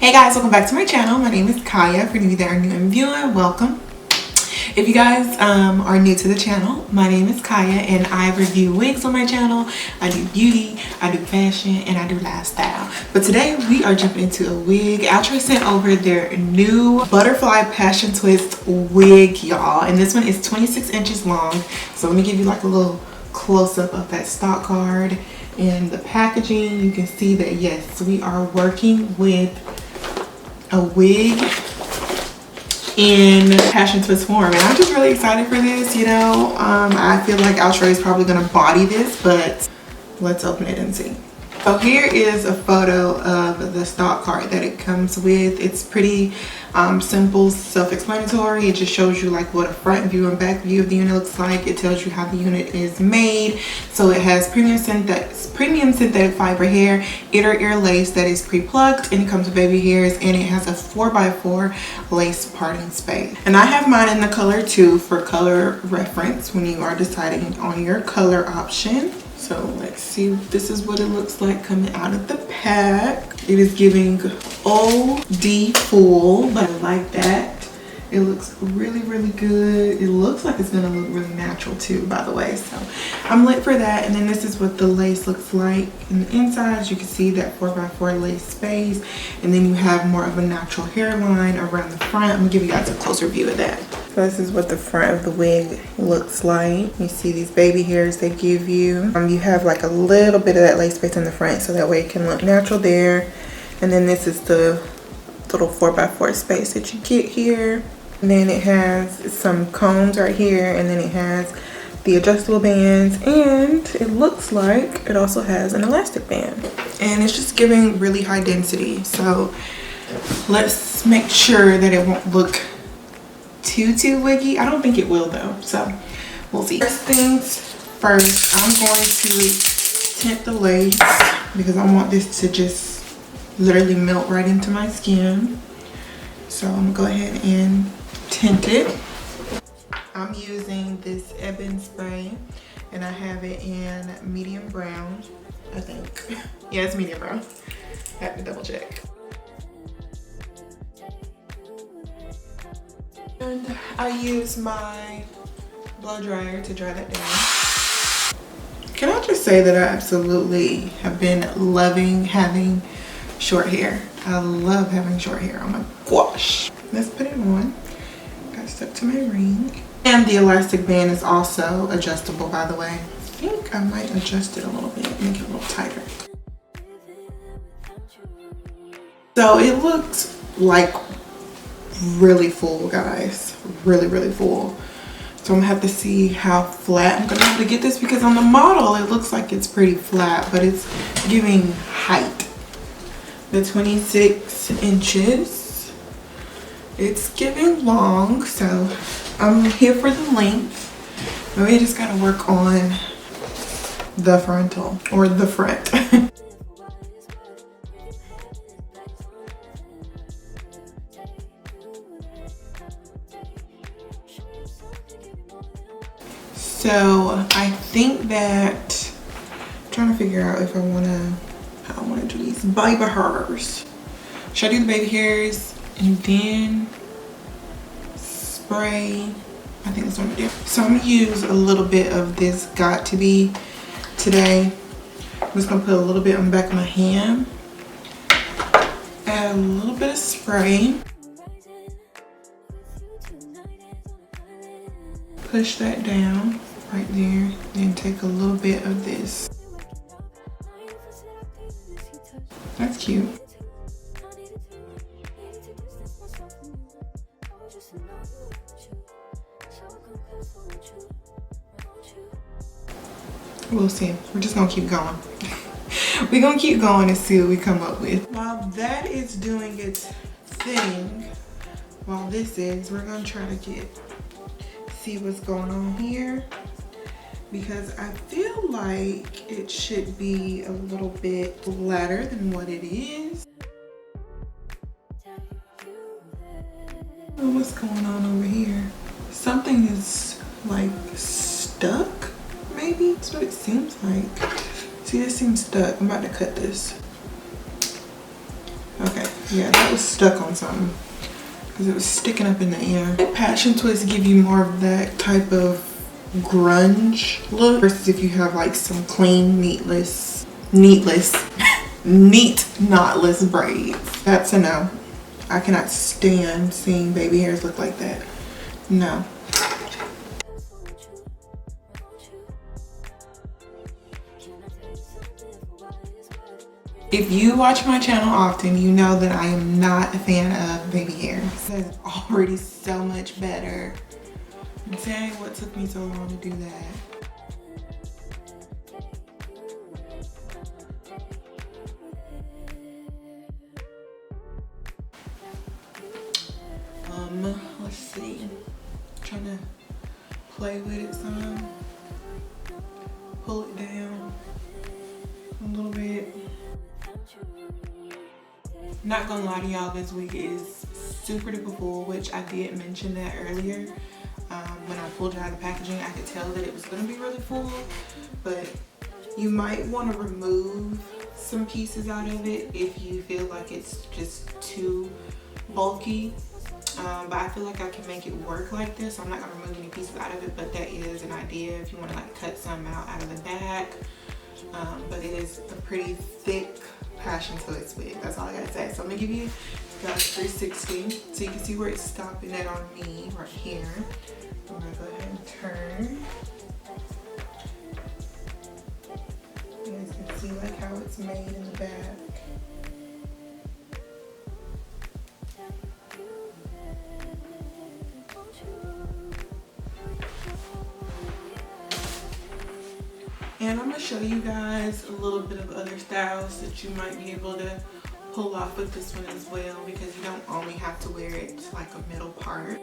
Hey guys, welcome back to my channel. My name is Kaya. For you that are new and viewing, welcome. If you guys are new to the channel, my name is Kaya and I review wigs on my channel. I do beauty, I do fashion, and I do lifestyle. But today we are jumping into a wig. Outre sent over their new butterfly passion twist wig, y'all. And this one is 26 inches long. So let me give you like a little close-up of that stock card. And the packaging, you can see that yes, we are working with a wig in passion twist form, and I'm just really excited for this. You know, I feel like Outre is probably gonna body this, but let's open it and see. So here is a photo of the stock card that it comes with. It's pretty simple, self-explanatory. It just shows you like what a front view and back view of the unit looks like. It tells you how the unit is made. So it has premium synthetic fiber hair, ear lace that is pre-plucked, and it comes with baby hairs, and it has a 4x4 lace parting space. And I have mine in the color 2 for color reference when you are deciding on your color option. So let's see, this is what it looks like coming out of the pack. It is giving OD full, but I like that. It looks really good. It looks like it's gonna look really natural too, by the way. So I'm lit for that. And then this is what the lace looks like in the inside. You can see that 4x4 lace space. And then you have more of a natural hairline around the front. I'm gonna give you guys a closer view of that. So this is what the front of the wig looks like. You see these baby hairs they give you. You have like a little bit of that lace space in the front, so that way it can look natural there. And then this is the little 4x4 space that you get here. And then it has some combs right here, and then it has the adjustable bands, and it looks like it also has an elastic band. And it's just giving really high density. So let's make sure that it won't look too wiggy. I don't think it will though, so we'll see. First things first, I'm going to tint the lace because I want this to just literally melt right into my skin. So I'm gonna go ahead and tint it. I'm using this Ebon spray and I have it in medium brown, I think. Yeah, it's medium brown. I have to double check. And I use my blow dryer to dry that down. Can I just say that I absolutely have been loving having short hair. I love having short hair. Oh my gosh. Let's put it on. Got stuck to my ring. And the elastic band is also adjustable, by the way. I think I might adjust it a little bit, make it a little tighter. So it looks like really full, guys. Really full. So I'm gonna have to see how flat I'm gonna have to get this, because on the model it looks like it's pretty flat, but it's giving height. The 26 inches, it's giving long, so I'm here for the length. Now we just gotta work on the frontal, or the front. So I think that I'm trying to figure out if I how I want to do these baby hairs. Should I do the baby hairs and then spray? I think that's what I'm gonna do. So I'm gonna use a little bit of this Got To Be today. I'm just gonna put a little bit on the back of my hand. Add a little bit of spray. Push that down right there. Then take a little bit of this. That's cute. We'll see. We're just gonna keep going. We're gonna keep going and see what we come up with. While that is doing its thing, while this is, we're gonna try to see what's going on here, because I feel like it should be a little bit flatter than what it is. Oh, what's going on over here? Something is like stuck, maybe? That's what it seems like. See, this seems stuck. I'm about to cut this. Okay, Yeah, that was stuck on something because it was sticking up in the air. Passion twists give you more of that type of grunge look versus if you have like some clean, neat, knotless braids. That's a no. I cannot stand seeing baby hairs look like that. No. If you watch my channel often, you know that I am not a fan of baby hair. It's already so much better. Dang, what took me so long to do that? Let's see. I'm trying to play with it some. Pull it down a little bit. Not gonna lie to y'all, this wig is super duper full, which I did mention that earlier. When I pulled it out of the packaging, I could tell that it was gonna be really full, but you might want to remove some pieces out of it if you feel like it's just too bulky. But I feel like I can make it work like this. I'm not gonna remove any pieces out of it, but that is an idea if you want to like cut some out of the back. But it is a pretty thick passion twist wig. That's all I gotta say. So I'm gonna give you guys 360 so you can see where it's stopping at on me right here. I'm gonna go ahead and turn. You guys can see like how it's made in the back. And I'm gonna show you guys a little bit of other styles that you might be able to pull off with this one as well, because you don't only have to wear it to like a middle part.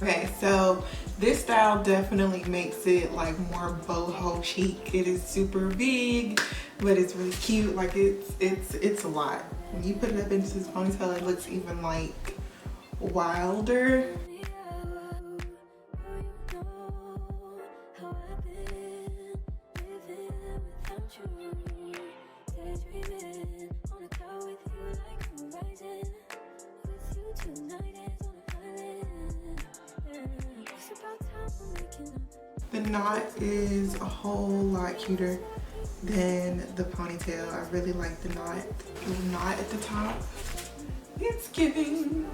Okay, so this style definitely makes it like more boho chic. It is super big, but it's really cute. Like it's a lot. When you put it up into this ponytail, it looks even like wilder. The knot is a whole lot cuter than the ponytail. I really like the knot. The knot at the top. It's giving.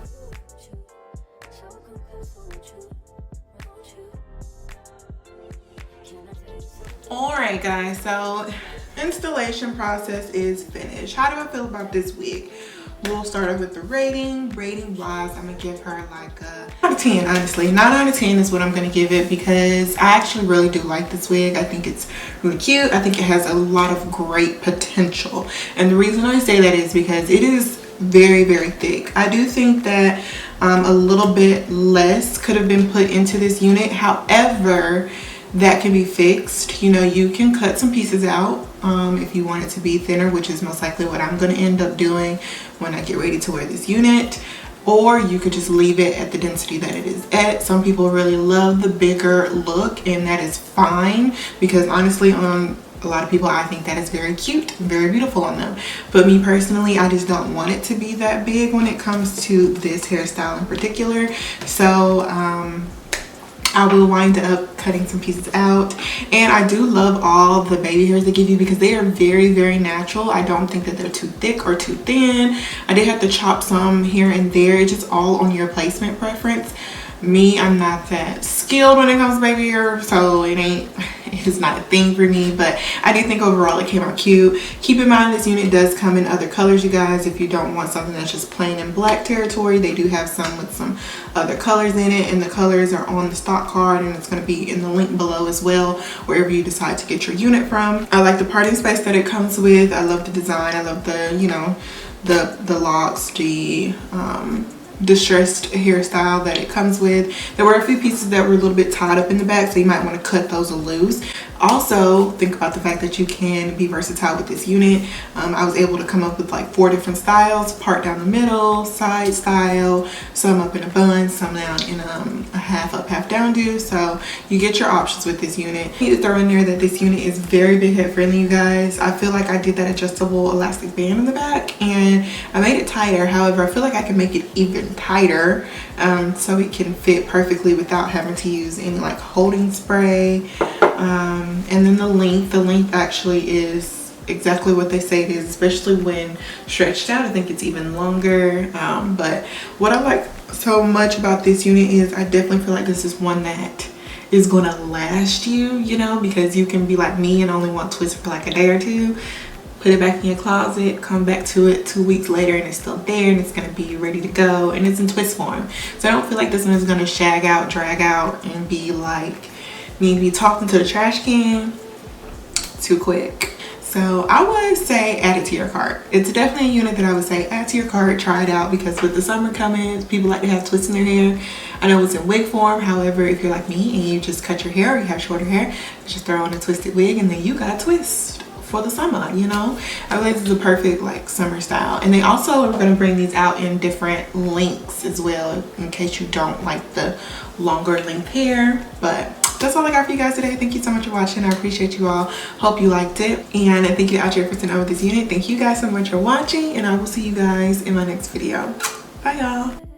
Alright guys, so installation process is finished. How do I feel about this wig? We'll start off with the rating. Rating wise, I'm gonna give her like a 9 out of 10, honestly. 9 out of 10 is what I'm gonna give it because I actually really do like this wig. I think it's really cute. I think it has a lot of great potential. And the reason I say that is because it is very, very thick. I do think that a little bit less could have been put into this unit. However, that can be fixed. You know, you can cut some pieces out if you want it to be thinner, which is most likely what I'm going to end up doing when I get ready to wear this unit. Or you could just leave it at the density that it is at. Some people really love the bigger look, and that is fine because honestly on a lot of people I think that is very cute, very beautiful on them. But me personally, I just don't want it to be that big when it comes to this hairstyle in particular. So I will wind up cutting some pieces out. And I do love all the baby hairs they give you because they are very, very natural. I don't think that they're too thick or too thin. I did have to chop some here and there. It's just all on your placement preference. Me, I'm not that skilled when it comes to baby hair, so it's not a thing for me, but I do think overall it came out cute. Keep in mind this unit does come in other colors, you guys. If you don't want something that's just plain in black territory, they do have some with some other colors in it, and the colors are on the stock card, and it's going to be in the link below as well, wherever you decide to get your unit from. I like the parting space that it comes with. I love the design. I love the, you know, the locks, the distressed hairstyle that it comes with. There were a few pieces that were a little bit tied up in the back, so you might want to cut those loose. Also, think about the fact that you can be versatile with this unit. I was able to come up with like 4 different styles: part down the middle, side style, some up in a bun, some down in a half up, half down do. So you get your options with this unit. I need to throw in there that this unit is very big head friendly, you guys. I feel like I did that adjustable elastic band in the back and I made it tighter. However, I feel like I can make it even tighter so it can fit perfectly without having to use any like holding spray. And then the length actually is exactly what they say it is, especially when stretched out. I think it's even longer. But what I like so much about this unit is I definitely feel like this is one that is gonna last you, you know, because you can be like me and only want twist for like a day or two, put it back in your closet, come back to it 2 weeks later and it's still there and it's gonna be ready to go, and it's in twist form. So I don't feel like this one is gonna shag out, drag out, and be like need to be talking to the trash can too quick. So I would say add it to your cart. It's definitely a unit that I would say add to your cart, try it out, because with the summer coming, people like to have twists in their hair. I know it's in wig form. However, if you're like me and you just cut your hair or you have shorter hair, just throw on a twisted wig and then you got a twist for the summer, you know. I believe this is a perfect like summer style. And they also are going to bring these out in different lengths as well, in case you don't like the longer length hair. But that's all I got for you guys today. Thank you so much for watching. I appreciate you all. Hope you liked it. And thank you Outre for sending over this unit. Thank you guys so much for watching, and I will see you guys in my next video. Bye y'all.